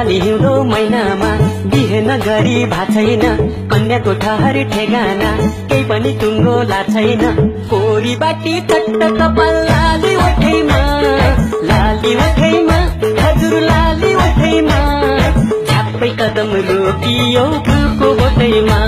नेपाली हिउँदो महिनामा बिहे नगरी भा छैन कन्याको ठहर ठेगाना केही पनि टुङ्गो ला छैन कोरी बाटी चट्ट कपाल लाली ओठैमा हजुर लाली ओठैमा झ्याप्पै कदम रोकियो फुलको बोटैमा